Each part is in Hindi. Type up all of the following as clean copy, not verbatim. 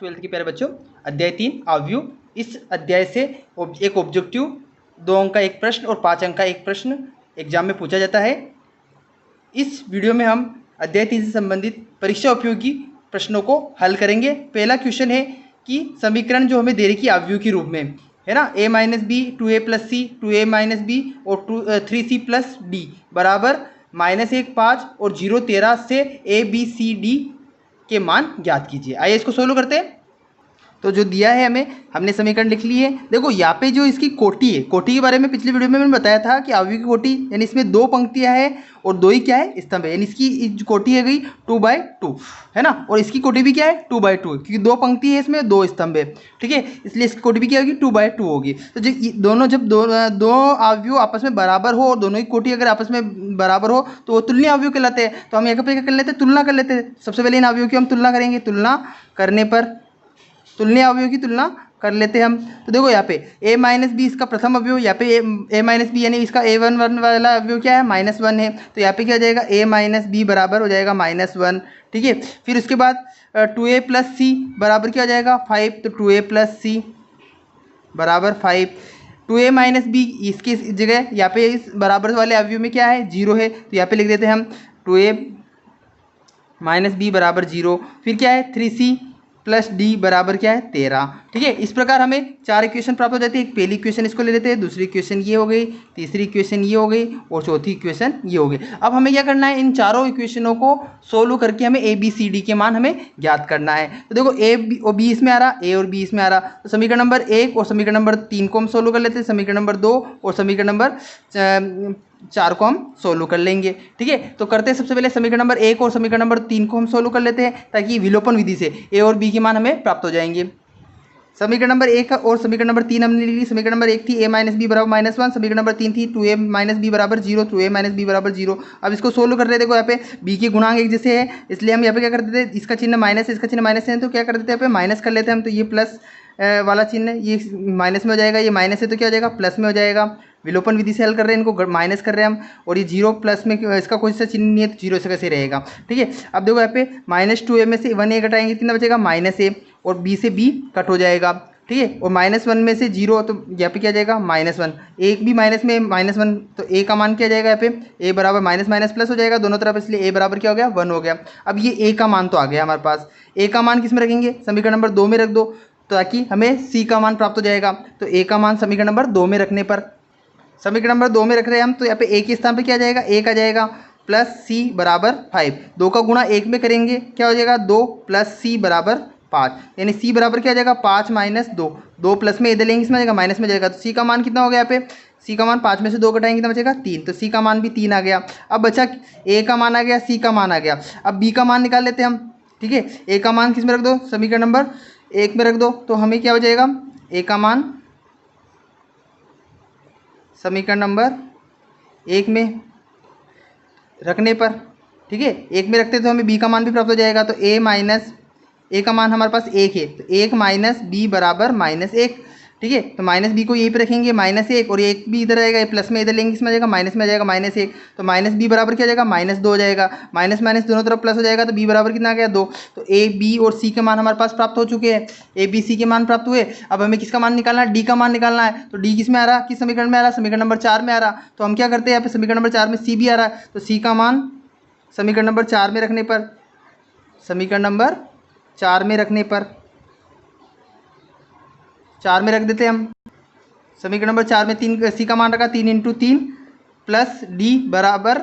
ट्वेल्थ के प्यारे बच्चों, अध्याय 3 अवयव। इस अध्याय से एक ऑब्जेक्टिव, 2 अंक का एक प्रश्न और 5 अंक का एक प्रश्न एग्जाम में पूछा जाता है। इस वीडियो में हम अध्याय 3 से संबंधित परीक्षा उपयोगी प्रश्नों को हल करेंगे। पहला क्वेश्चन है कि समीकरण जो हमें दे रखी है अवयव के रूप में, है ना, a minus b 2a plus c 2a minus b और 3c प्लस डी बराबर -1 5 और 0 13 से a b c d के मान ज्ञात कीजिए। आइए इसको सोल्व करते हैं। तो जो दिया है हमें, हमने समीकरण लिख ली है। देखो यहाँ पे जो इसकी कोटि है, कोटि के बारे में पिछली वीडियो में मैंने बताया था कि अवयव की कोटि यानी इसमें 2 पंक्तियां हैं और 2 ही क्या है, स्तंभ है, यानी इसकी जो कोटि है गई 2/2, है ना, और इसकी कोटि भी क्या है 2/2, क्योंकि 2 पंक्ति है इसमें 2 स्तंभ है, ठीक है, इसलिए इसकी कोटि भी क्या होगी 2/2 होगी। तो जब दो अवयव आपस में बराबर हो और दोनों की कोटि अगर आपस में बराबर हो तो वो तुलनीय अवयव कहलाते हैं। तो हम यहाँ पे क्या कर लेते हैं, तुलना कर लेते हैं। सबसे पहले इन अवयव की हम तुलना करेंगे। तुलना करने पर तुलनीय अवयव की तुलना कर लेते हैं हम। तो देखो यहाँ पे a माइनस बी इसका प्रथम अवयव, यहाँ पे a माइनस बी यानी इसका a1 वाला अवयव क्या है -1 है, तो यहाँ पे क्या हो जाएगा a माइनस बी बराबर हो जाएगा -1, ठीक है। फिर उसके बाद 2a प्लस सी बराबर क्या हो जाएगा 5, तो 2a प्लस सी बराबर 5। 2a माइनस बी इसकी जगह यहाँ पे इस बराबर वाले अवयव में क्या है 0 है, तो यहाँ पे लिख देते हैं हम 2a माइनस बी बराबर 0। फिर क्या है 3c प्लस डी बराबर क्या है 13, ठीक है। इस प्रकार हमें 4 इक्वेशन प्राप्त हो जाती है। एक पहली इक्वेशन इसको ले लेते हैं, दूसरी इक्वेशन ये हो गई, तीसरी इक्वेशन ये हो गई और चौथी इक्वेशन ये हो गई। अब हमें क्या करना है, इन चारों इक्वेशनों को सोल्व करके हमें ए बी सी डी के मान हमें ज्ञात करना है। तो देखो ए बी और बी इसमें आ रहा, ए और बी इसमें आ रहा, तो समीकरण नंबर 1 और समीकरण नंबर 3 को हम सोल्व कर लेते हैं। समीकरण नंबर 2 और समीकरण नंबर 4 को हम सोल्व कर लेंगे, ठीक है। तो करते हैं सबसे पहले समीकरण नंबर 1 और समीकरण नंबर 3 को हम सोल्व कर लेते हैं, ताकि विलोपन विधि से ए और बी के मान हमें प्राप्त हो जाएंगे। समीकरण नंबर 1 और समीकरण नंबर 3 हमने लिख ली। समीकरण नंबर 1 थी a माइनस बी बराबर -1, समीकरण नंबर 3 थी 2a माइनस बी बराबर 0, 2a माइनस बी बराबर 0। अब इसको सोल्व कर रहे हैं। देखो यहाँ पे b के गुणांक एक जैसे है, इसलिए हम यहाँ पे क्या करते थे, इसका चिन्ह माइनस है, इसका चिन्ह माइनस है, तो क्या कर देते हैं यहाँ पे माइनस कर लेते हैं हम। तो ये प्लस वाला चिन्ह ये माइनस में हो जाएगा, ये माइनस है तो क्या हो जाएगा प्लस में हो जाएगा। विलोपन विधि से हल कर रहे हैं, इनको माइनस कर रहे हैं हम, और ये 0 प्लस में इसका कोई सा चिन्ह नहीं है तो 0 से कैसे रहेगा, ठीक है। अब देखो यहाँ पे -2a में से 1a घटाएंगे, कितना बचेगा -a, और b से b कट हो जाएगा, ठीक है। और -1 में से 0, तो यहाँ पे क्या जाएगा -1, एक भी माइनस में -1, तो a का मान क्या जाएगा यहाँ पे a बराबर माइनस माइनस प्लस हो जाएगा दोनों तरफ, इसलिए a बराबर क्या हो गया 1 हो गया। अब ये a का मान तो आ गया हमारे पास। a का मान किस में रखेंगे, समीकरण नंबर 2 में रख दो, ताकि हमें c का मान प्राप्त हो जाएगा। तो a का मान समीकरण नंबर 2 में रखने पर, समीकरण नंबर 2 में रख रहे हैं हम, तो यहाँ पे a के स्थान पे क्या आ जाएगा, a का जाएगा प्लस c बराबर 5। 2 का गुणा 1 में करेंगे, क्या हो जाएगा 2 प्लस c बराबर 5, यानी c बराबर क्या आ जाएगा 5 माइनस 2, 2 प्लस में इधर लेंगे इसमें जाएगा माइनस में जाएगा, तो c का मान कितना हो गया यहाँ पे, c का मान 5 में से 2 घटाएंगे कितना बचेगा 3, तो c का मान भी 3 आ गया। अब बचा a का मान आ गया, c का मान आ गया, अब b का मान निकाल लेते हैं हम, ठीक है। a का मान किस में रख दो, समीकरण नंबर 1 में रख दो, तो हमें क्या हो जाएगा a का मान समीकरण नंबर 1 में रखने पर, ठीक है, 1 में रखते तो हमें b का मान भी प्राप्त हो जाएगा। तो a का मान हमारे पास 1 है, तो 1 माइनस b बराबर -1, ठीक है। तो माइनस b को यहीं पे रखेंगे -1, और 1 भी इधर आएगा, प्लस में इधर लेंगे, इसमें आ जाएगा माइनस में आ जाएगा -1, तो माइनस b बराबर क्या हो जाएगा -2 हो जाएगा, माइनस माइनस दोनों तरफ प्लस हो जाएगा, तो b बराबर कितना आ गया 2। तो a b और c के मान हमारे पास प्राप्त हो चुके हैं, a b c के मान प्राप्त हुए। अब हमें किसका मान निकालना है, d का मान निकालना है। तो d किस में आ रहा, किस समीकरण में आ रहा, समीकरण नंबर 4 में आ रहा। तो हम क्या करते हैं, यहाँ पे समीकरण नंबर 4 में c भी आ रहा है, तो c का मान समीकरण नंबर 4 में रखने पर, समीकरण नंबर 4 में रखने पर 4 में रख देते हैं हम। समीकरण नंबर 4 में 3 सी का मान रखा, 3 × 3 प्लस डी बराबर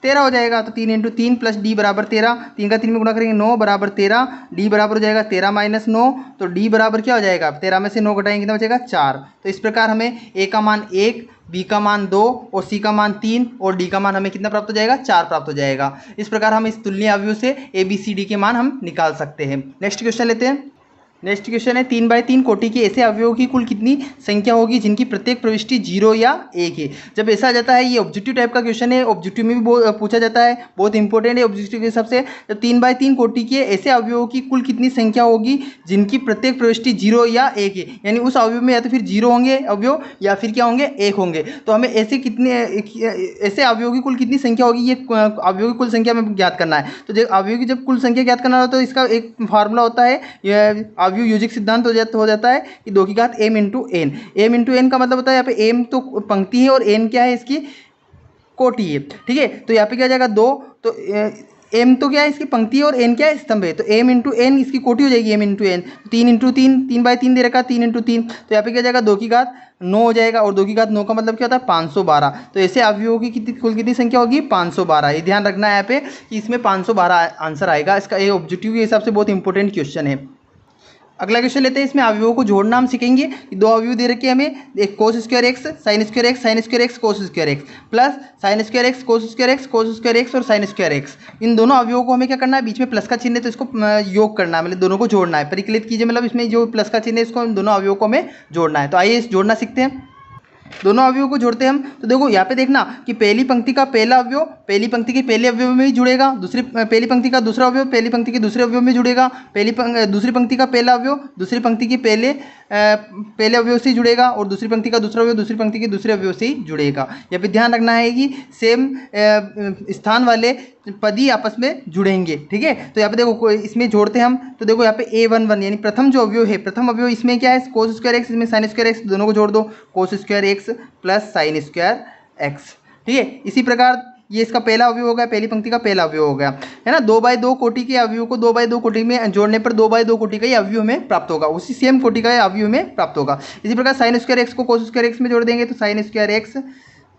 13 हो जाएगा। तो 3 × 3 प्लस डी बराबर 13, 3 का 3 में गुणा करेंगे 9 बराबर 13, डी बराबर हो जाएगा 13 माइनस 9, तो डी बराबर क्या हो जाएगा 13 में से 9 घटाएंगे कितना बचेगा 4। तो इस प्रकार हमें ए का मान 1, बी का मान 2 और सी का मान 3 और डी का मान हमें कितना प्राप्त हो जाएगा 4 प्राप्त हो जाएगा। इस प्रकार हम इस तुलनीय अवयव से ए बी सी डी के मान हम निकाल सकते हैं। नेक्स्ट क्वेश्चन लेते हैं। नेक्स्ट क्वेश्चन है 3/3 कोटि के ऐसे अवयवों की कुल कितनी संख्या होगी जिनकी प्रत्येक प्रविष्टि 0 या 1 है। जब ऐसा आ जाता है, ये ऑब्जेक्टिव टाइप का क्वेश्चन है, ऑब्जेक्टिव में भी पूछा जाता है, बहुत इंपॉर्टेंट है ऑब्जेक्टिव के हिसाब से। जब 3/3 कोटि के ऐसे अवयवों की कुल कितनी संख्या होगी जिनकी प्रत्येक प्रविष्टि 0 या 1 है, यानी उस अवयव में या तो फिर 0 होंगे अवयव या फिर क्या होंगे 1 होंगे। तो हमें ऐसे अवयवों की कुल कितनी संख्या होगी, ये अवयवों की कुल संख्या में ज्ञात करना है। तो जब अवयव की जब कुल संख्या ज्ञात करना हो तो इसका एक फार्मूला होता है, अवयव योजिक सिद्धांत हो जाता है कि 2 की घात m into n. M into n का मतलब होता है यहाँ पे m तो पंक्ति है और n क्या है, इसकी कोटि है। ठीक है, तो यहाँ पे क्या हो जाएगा 2, तो m तो क्या है, इसकी पंक्ति है और n क्या है, स्तंभ है। तो m इंटू एन इसकी कोटि हो जाएगी, m इंटू एन। 3 इंटू 3, 3/3 दे रखा है, 3 इंटू 3, तो यहाँ पे क्या जाएगा 2 की घात 9 हो जाएगा। और 2 की घात 9 का मतलब क्या होता है 512। तो ऐसे अवयवों की कुल कितनी संख्या होगी 512। ये ध्यान रखना है यहाँ पे कि इसमें 512 आंसर आएगा। इसका ये ऑब्जेक्टिव के हिसाब से बहुत इंपॉर्टेंट क्वेश्चन है। अगला क्वेश्चन लेते हैं। इसमें अवयवों को जोड़ना हम सीखेंगे। 2 अवयव दे रखे हैं हमें, एक cos square x sine square x, sine square x cos square x, plus sine square x cos square x, cos square x और साइन स्क्वायर एक्स। इन दोनों अवयवों को हमें क्या करना है, बीच में प्लस का चिन्ह है तो इसको योग करना है, मतलब दोनों को जोड़ना है। परिकलित कीजिए, मतलब इसमें जो प्लस का चिन्ह है इसको दोनों अवयवों को हमें जोड़ना है। तो आइए जोड़ना सीखते हैं। दोनों अवयवों को जोड़ते हैं हम। तो देखो यहाँ पे देखना कि पहली पंक्ति का पहला अवयव पहली पंक्ति के पहले अवयव में ही जुड़ेगा, दूसरी पहली पंक्ति का दूसरा अवयव पहली पंक्ति के दूसरे अवयव में जुड़ेगा, दूसरी पंक्ति का पहला अवयव दूसरी पंक्ति के पहले अवयव से जुड़ेगा, और दूसरी पंक्ति का दूसरा अवयव दूसरी पंक्ति के दूसरे अवयव से ही जुड़ेगा। यहाँ पे ध्यान रखना है कि सेम स्थान वाले पद ही आपस में जुड़ेंगे। ठीक है, तो यहाँ पे देखो इसमें जोड़ते हैं हम। तो देखो यहाँ पे a11 यानी प्रथम जो अवयव है, प्रथम अवयव इसमें क्या है कोस स्क्वायर एक्स, इसमें साइन स्क्वायर एक्स, दोनों को जोड़ दो, cos square x plus sine square x. ठीक है, इसी प्रकार ये इसका पहला अवयव हो गया, पहली पंक्ति का पहला अवयव हो गया, है ना। 2/2 कोटि के अवयव को 2/2 कोटि में जोड़ने पर 2/2 कोटि का ही अवयव में प्राप्त होगा, उसी सेम कोटि का अवयव में प्राप्त होगा। इसी प्रकार साइन स्क्वायर एक्स को कोस स्क्वायर एक्स में जोड़ देंगे तो sine square x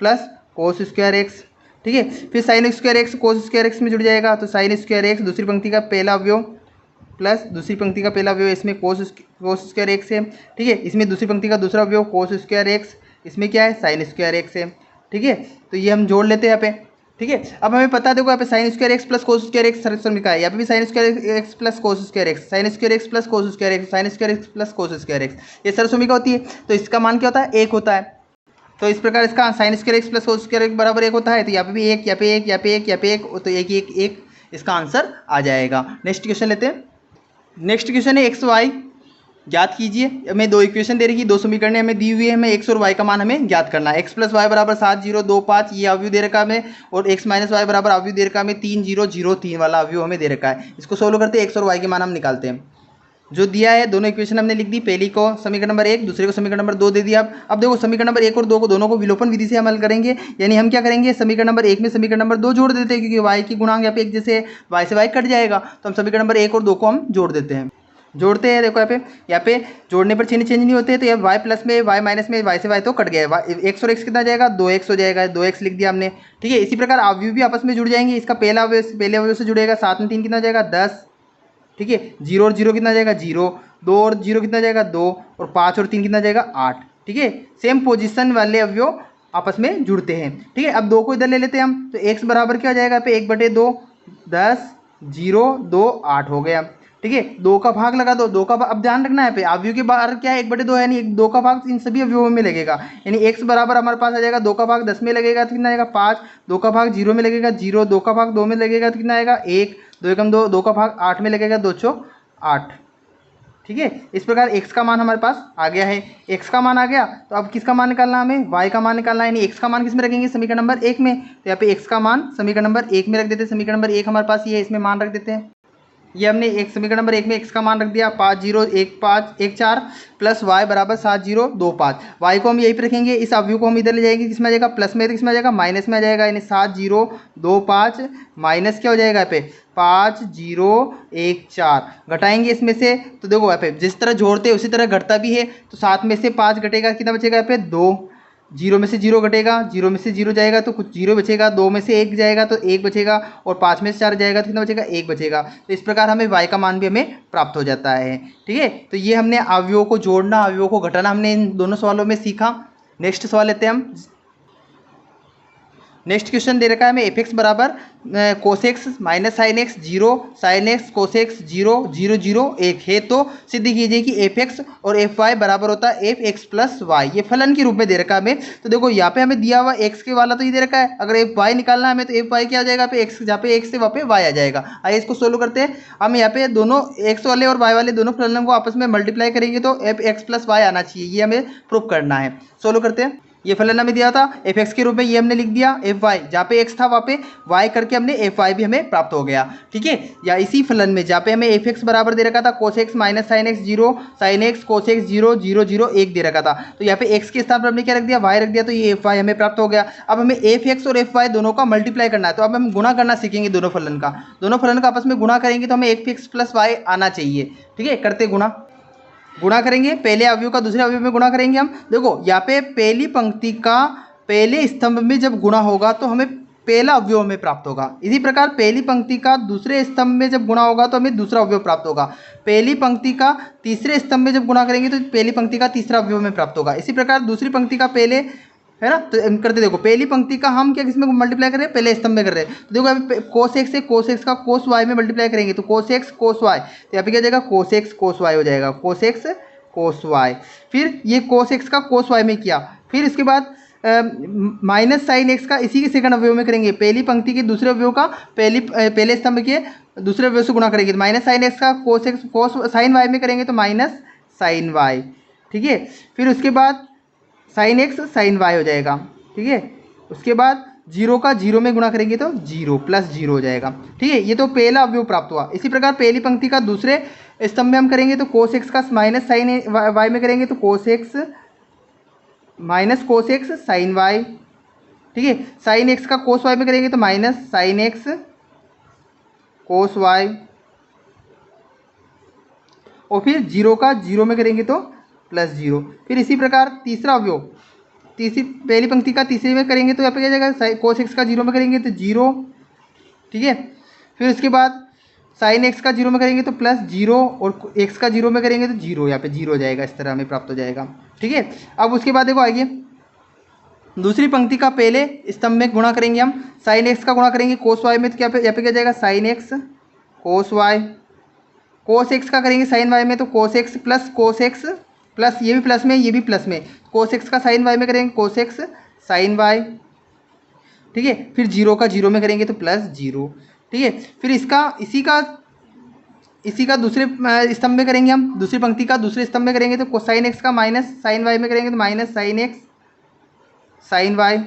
plus cos square x. ठीक है, फिर sine square x cos square x में जुड़ जाएगा तो साइन स्क्वायर एक्स दूसरी पंक्ति का पहला अवयव प्लस दूसरी पंक्ति का पहला अवयव, इसमें कोस स्क्वायर एक्स है। ठीक है, इसमें दूसरी पंक्ति का दूसरा अवयव कोस स्क्वायर एक्स, इसमें क्या है साइन स्क्वायर एक्स है। ठीक है, तो ये हम जोड़ लेते हैं यहाँ पे। ठीक है, अब हमें पता है देखो यहाँ पे sine square x plus cos square x सरल लिखा है, यहाँ पे भी sine square x plus cos square x, sine square x plus cos square x, sine square x plus cos square x, ये सरल समीकरण होती है। तो इसका मान क्या होता है 1 होता है। तो इस प्रकार इसका sine square x plus cos square x बराबर 1 होता है। तो यहाँ पे भी 1, यहाँ पे 1, यहाँ पे 1, यहाँ पे 1, तो 1 1 1 इसका आंसर आ जाएगा। नेक्स्ट क्वेश्चन लेते हैं। नेक्स्ट क्वेश्चन है एक्स वाई ज्ञात कीजिए। हमें 2 इक्वेशन दे रही, 2 समीकरण हमें दी हुई है, हमें एक्स और वाई का मान हमें ज्ञात करना है। एक्स प्लस वाई बराबर 7 0 2 5 ये अवयव दे रखा है हमें, और एक्स माइनस वाई बराबर अवयव दे रखा है हमें 3 0 0 3 वाला अवयव हमें दे रखा है। इसको सोल्व करते हैं, एक्स और वाई के मान हम निकालते हैं। जो दिया है दोनों इक्वेशन हमने लिख दी, पहली को समीकरण नंबर 1, दूसरे को समीकरण नंबर 2 दे दिया। अब देखो समीकरण नंबर 1 और 2 को दोनों को विलोपन विधि से हल करेंगे, यानी हम क्या करेंगे समीकरण नंबर 1 में समीकरण नंबर 2 जोड़ देते हैं, क्योंकि वाई की गुणांक यहाँ पे एक जैसे वाई से वाई कट जाएगा, तो हम समीकरण नंबर 1 और 2 को हम जोड़ देते हैं। जोड़ते हैं, देखो यहाँ पे जोड़ने पर चिन्ह चेंज नहीं होते, तो ये वाई प्लस में वाई माइनस में वाई से वाई तो कट गया है, एक्स और एक्स कितना जाएगा 2x हो जाएगा, 2x लिख दिया हमने। ठीक है, इसी प्रकार अवयव भी आपस में जुड़ जाएंगे। इसका पहला अवयव पहले अवयव से जुड़ेगा, 7 में 3 कितना जाएगा 10। ठीक है, 0 और 0 कितना जाएगा 0, 2 और 0 कितना जाएगा 2, और 5 और 3 कितना जाएगा 8। ठीक है, सेम पोजीशन वाले अवयव आपस में जुड़ते हैं। ठीक है, अब 2 को इधर ले लेते हैं हम, तो x बराबर क्या हो जाएगा पे 1/2 10 0 2 8 हो गया। ठीक है, 2 का भाग लगा दो, 2 का भाग, अब ध्यान रखना है पे अवयव के बाहर क्या है 1/2 है, यानी 2 का भाग इन सभी अवयवों में लगेगा, यानी x बराबर हमारे पास आ जाएगा 2 का भाग 10 में लगेगा तो कितना आएगा 5, 2 का भाग 0 में लगेगा 0, 2 का भाग 2 में लगेगा तो कितना आएगा 1, 2 एकम 2, 2 का भाग 8 में लगेगा 2 चौक 8। ठीक है, इस प्रकार x का मान हमारे पास आ गया है। x का मान आ गया, तो अब किसका मान निकालना है हमें y का मान निकालना है, यानी x का मान किस में रखेंगे समीकरण नंबर 1 में, तो यहाँ पे x का मान समीकरण नंबर 1 में रख देते हैं। समीकरण नंबर 1 हमारे पास ये है, इसमें मान रख देते हैं। ये हमने एक समीकरण नंबर 1 में x का मान रख दिया 5 0 1 5 1 4 प्लस y बराबर 7 0 2 5। y को हम यहीं पर रखेंगे, इस अवयव को हम इधर ले जाएंगे, किसमें आ जाएगा प्लस में, किसमें आ जाएगा माइनस में आ जाएगा, यानी 7 0 2 5 माइनस क्या हो जाएगा यहाँ पे 5 0 1 4। घटाएंगे इसमें से, तो देखो यहाँ पे जिस तरह जोड़ते हैं उसी तरह घटता भी है, तो 7 में से 5 घटेगा कितना बचेगा यहाँ पे 2, 0 में से 0 घटेगा, 0 में से 0 जाएगा तो कुछ 0 बचेगा, 2 में से 1 जाएगा तो 1 बचेगा, और 5 में से 4 जाएगा तो कितना बचेगा 1 बचेगा। तो इस प्रकार हमें y का मान भी हमें प्राप्त हो जाता है। ठीक है, तो ये हमने अवयवों को जोड़ना अवयवों को घटाना हमने इन दोनों सवालों में सीखा। नेक्स्ट सवाल लेते हैं हम। नेक्स्ट क्वेश्चन दे रखा है हमें एफ एक्स बराबर कोस x minus sine x 0 sign x cos x 0 0 0 1 है, तो सिद्ध कीजिए कि एफ एक्स और एफ वाई बराबर होता है एफ एक्स प्लस वाई। ये फलन के रूप में दे रखा है हमें। तो देखो यहाँ पे हमें दिया हुआ एक्स के वाला तो ये दे रखा है, अगर एफ वाई निकालना है हमें तो एफ वाई क्या आ जाएगा पे एक्स, जहाँ पे एक्स से वहाँ पे वाई आ जाएगा। आइए इसको सोल्व करते हैं। हम यहाँ पे दोनों एक्स वाले और वाई वाले दोनों फलनों को आपस में मल्टीप्लाई करेंगे तो एफ एक्स प्लस वाई आना चाहिए, ये हमें प्रूव करना है। सोल्व करते हैं। ये फलन हमें दिया था एफ एक्स के रूप में, ये हमने लिख दिया एफ वाई, जहाँ पे एक्स था वहाँ पे वाई करके हमने एफ वाई भी हमें प्राप्त हो गया। ठीक है, या इसी फलन में जहाँ पे हमें एफ एक्स बराबर दे रखा था कोस x minus sine x 0, sign x cos x 0 0 0 1 दे रखा था, तो यहाँ पे एक्स के स्थान पर हमने क्या रख दिया, वाई रख दिया, तो ये एफ वाई हमें प्राप्त हो गया। अब हमें एफ एक्स और एफ वाई दोनों का मल्टीप्लाई करना है, तो अब हम गुणा करना सीखेंगे दोनों फलन का। दोनों फलन का आपस में गुणा करेंगे तो हमें एफ एक्स प्लस वाई आना चाहिए। ठीक है, करते गुणा करेंगे, पहले अवयव का दूसरे अवयव में गुणा करेंगे हम। देखो यहाँ पे पहली पंक्ति का पहले स्तंभ में जब गुणा होगा तो हमें पहला अवयव हमें प्राप्त होगा। इसी प्रकार पहली पंक्ति का दूसरे स्तंभ में जब गुणा होगा तो हमें दूसरा अवयव प्राप्त होगा। पहली पंक्ति का तीसरे स्तंभ में जब गुणा करेंगे तो पहली पंक्ति का तीसरा अवयव हमें प्राप्त होगा। इसी प्रकार दूसरी पंक्ति का पहले, है ना, तो करते देखो, पहली पंक्ति का हम क्या किसमें मल्टीप्लाई कर रहे हैं, पहले स्तंभ में कर रहे हैं। तो देखो अभी कोस एक्स से कोस एक्स का कोस वाई में मल्टीप्लाई करेंगे तो कोस एक्स कोस वाई, तो यहाँ पे क्या जाएगा कोस एक्स कोस वाई हो जाएगा, कोस एक्स कोस वाई। फिर ये कोस एक्स का कोस वाई में किया, फिर इसके बाद माइनस साइन एक्स का इसी के सेकंड अवयव में करेंगे, पहली पंक्ति के दूसरे अवयव का पहले स्तंभ के दूसरे अवयव से गुणा करेंगे, तो माइनस साइन एक्स का cos x cos sine y में करेंगे तो माइनस साइन वाई। ठीक है, फिर उसके बाद साइन एक्स साइन वाई हो जाएगा। ठीक है, उसके बाद 0 का 0 में गुणा करेंगे तो 0 प्लस 0 हो जाएगा। ठीक है, ये तो पहला अवयव प्राप्त हुआ। इसी प्रकार पहली पंक्ति का दूसरे स्तंभ में हम करेंगे तो कोस एक्स का माइनस साइन वाई में करेंगे तो cos x minus cos x sine y. ठीक है, साइन एक्स का कोस वाई में करेंगे तो minus sine x cos Y, और फिर 0 का 0 में करेंगे तो प्लस 0। फिर इसी प्रकार तीसरा अवयव पहली पंक्ति का तीसरे में करेंगे तो यहाँ पे क्या जाएगा, कोस एक्स का 0 में करेंगे तो 0। ठीक है, फिर उसके बाद साइन एक्स का 0 में करेंगे तो प्लस 0, और एक्स का 0 में करेंगे तो 0, यहाँ पे 0 हो जाएगा, इस तरह हमें प्राप्त हो जाएगा। ठीक है, अब उसके बाद देखो आइए दूसरी पंक्ति का पहले स्तंभ में गुणा करेंगे हम, साइन एक्स का गुणा करेंगे कोस वाई में, तो यहाँ पे क्या जाएगा sign x cos Y, cos x का करेंगे साइन वाई में तो कोस एक्स प्लस ये भी प्लस में ये भी प्लस में, कोस एक्स का साइन वाई में करेंगे कोस एक्स साइन वाई। ठीक है, फिर 0 का 0 में करेंगे तो प्लस 0। ठीक है, फिर इसी का दूसरे स्तंभ में करेंगे हम, दूसरी पंक्ति का दूसरे स्तंभ में करेंगे तो कोसाइन एक्स का माइनस साइन वाई में करेंगे तो minus sine x sine y,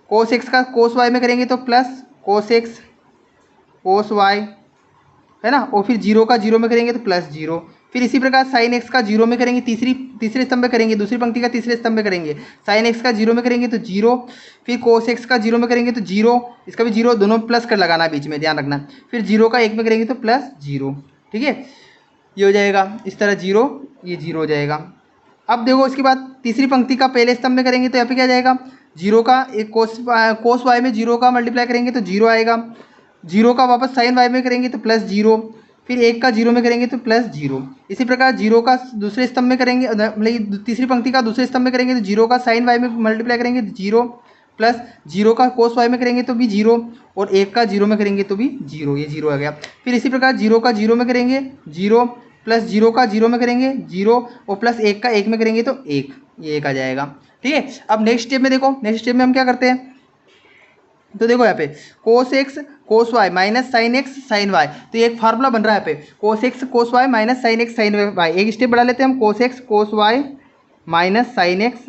cos x का कोस वाई में करेंगे तो plus cos x cos y, है ना, और फिर 0 का 0 में करेंगे तो प्लस 0। फिर इसी प्रकार साइन एक्स का 0 में करेंगे, तीसरे स्तंभ में करेंगे, दूसरी पंक्ति का तीसरे स्तंभ में करेंगे, साइन एक्स का 0 में करेंगे तो 0, फिर कोस एक्स का 0 में करेंगे तो 0, इसका भी 0, दोनों प्लस कर लगाना बीच में, ध्यान रखना। फिर 0 का 1 में करेंगे तो प्लस 0। ठीक है, ये हो जाएगा इस तरह 0, ये 0 हो जाएगा। अब देखो इसके बाद तीसरी पंक्ति का पहले स्तंभ में करेंगे तो यहाँ पे क्या जाएगा, 0 का एक कोस वाई में 0 का मल्टीप्लाई करेंगे तो 0 आएगा, 0 का वापस साइन वाई में करेंगे तो प्लस 0, फिर 1 का 0 में करेंगे तो प्लस 0। इसी प्रकार 0 का दूसरे स्तंभ में करेंगे, मतलब तीसरी पंक्ति का दूसरे स्तंभ में करेंगे तो 0 का साइन वाई में मल्टीप्लाई करेंगे तो 0, प्लस 0 का कोस वाई में करेंगे तो भी 0, और 1 का 0 में करेंगे तो भी 0, ये 0 आ गया। फिर इसी प्रकार 0 का 0 में करेंगे 0, प्लस 0 का 0 में करेंगे 0, और प्लस 1 का 1 में करेंगे तो 1, ये 1 आ जाएगा। ठीक है, अब नेक्स्ट स्टेप में देखो, नेक्स्ट स्टेप में हम क्या करते हैं, तो देखो यहाँ पे cos x cos y minus sine x sine y, तो ये एक फार्मूला बन रहा है यहाँ पे, cos x cos y minus sine x sine y. एक स्टेप बढ़ा लेते हैं हम, cos x cos y minus sine x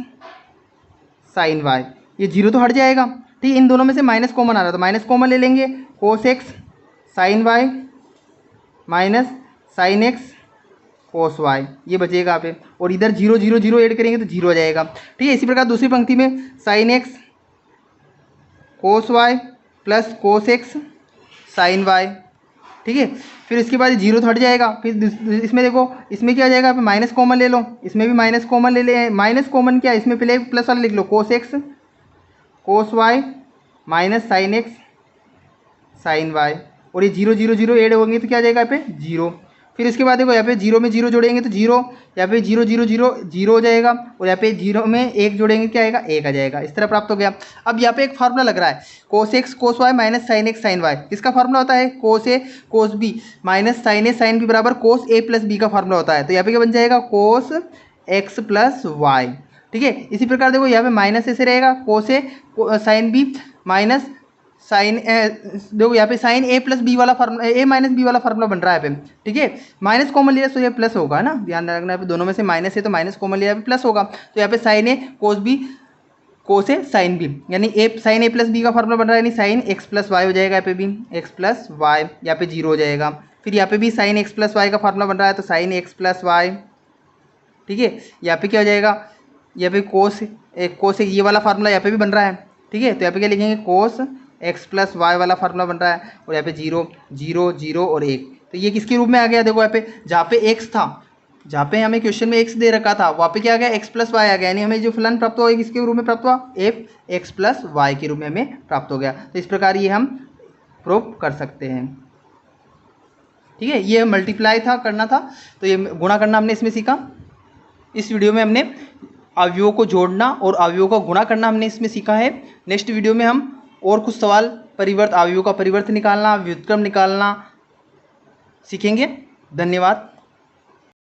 sine y, ये 0 तो हट जाएगा। ठीक है, इन दोनों में से माइनस कॉमन आ रहा है तो माइनस कॉमन ले लेंगे, cos x sine y minus sine x cos y, ये बचेगा यहाँ पे, और इधर 0 0 0 ऐड करेंगे तो 0 हो जाएगा। ठीक है, इसी प्रकार दूसरी पंक्ति में sine x cos y plus cos x sine y. ठीक है, फिर इसके बाद 0 तो हट जाएगा। फिर इसमें देखो, इसमें क्या आ जाएगा, माइनस कॉमन ले लो, इसमें भी माइनस कॉमन ले ले, माइनस कॉमन क्या है, इसमें पहले प्लस वाला लिख लो, cos x cos y minus sine x sine y, और ये 0 0 0 ऐड होंगे तो क्या आ जाएगा यहाँ पे 0। फिर इसके बाद देखो यहाँ पे 0 में 0 जोड़ेंगे तो 0, यहाँ पे 0 0 0 0 हो जाएगा, और यहाँ पे 0 में 1 जोड़ेंगे क्या आएगा 1 आ जाएगा, इस तरह प्राप्त हो गया। अब यहाँ पे एक फार्मूला लग रहा है, cos x cos y minus sine x sine y, किसका फार्मूला होता है, cos a cos b minus sine a sine b बराबर कोस ए प्लस बी का फार्मूला होता है। तो यहाँ पे क्या बन जाएगा, कोस एक्स प्लस वाई। ठीक है, इसी प्रकार देखो यहाँ पे माइनस ऐसे रहेगा, कोस ए साइन बी माइनस साइन देखो यहाँ पे साइन ए प्लस बी वाला फार्मूला, ए माइनस बी वाला फार्मूला बन रहा है यहाँ पे। ठीक है, माइनस कॉमन लिया तो ये प्लस होगा ना, ध्यान रखना है, दोनों में से माइनस है तो माइनस कॉमन लिया प्लस होगा। तो यहाँ पे साइन ए कोस बी कोस ए साइन बी, यानी ए साइन ए प्लस बी का फार्मूला बन रहा है, यानी साइन एक्स प्लस वाई हो जाएगा यहाँ पे भी, एक्स प्लस वाई यहाँ पे 0 हो जाएगा। फिर यहाँ पे भी साइन एक्स प्लस वाई का फार्मूला बन रहा है, तो साइन एक्स प्लस वाई, ठीक है। यहाँ पे क्या हो जाएगा, यहाँ पे कोस ये वाला फार्मूला यहाँ पे भी बन रहा है, ठीक है। तो यहाँ पे क्या लिखेंगे, कोस एक्स प्लस वाई वाला फार्मूला बन रहा है, और यहाँ पे 0 0 0 और 1। तो ये किसके रूप में आ गया, देखो यहाँ पे जहाँ पे एक्स था, जहाँ पे हमें क्वेश्चन में एक्स दे रखा था, वहाँ पे क्या आ गया, एक्स प्लस वाई आ गया, यानी हमें जो फलन प्राप्त हुआ किसके रूप में प्राप्त हुआ, एफ एक्स प्लस वाई के रूप में हमें प्राप्त हो गया। तो इस प्रकार ये हम प्रूव कर सकते हैं, ठीक है। ये मल्टीप्लाई था, करना था, तो ये गुणा करना हमने इसमें सीखा। इस वीडियो में हमने अवयवों को जोड़ना और अवयवों का गुणा करना हमने इसमें सीखा है। नेक्स्ट वीडियो में हम और कुछ सवाल अवयवों का परिवर्तन निकालना, व्युत्क्रम निकालना सीखेंगे। धन्यवाद।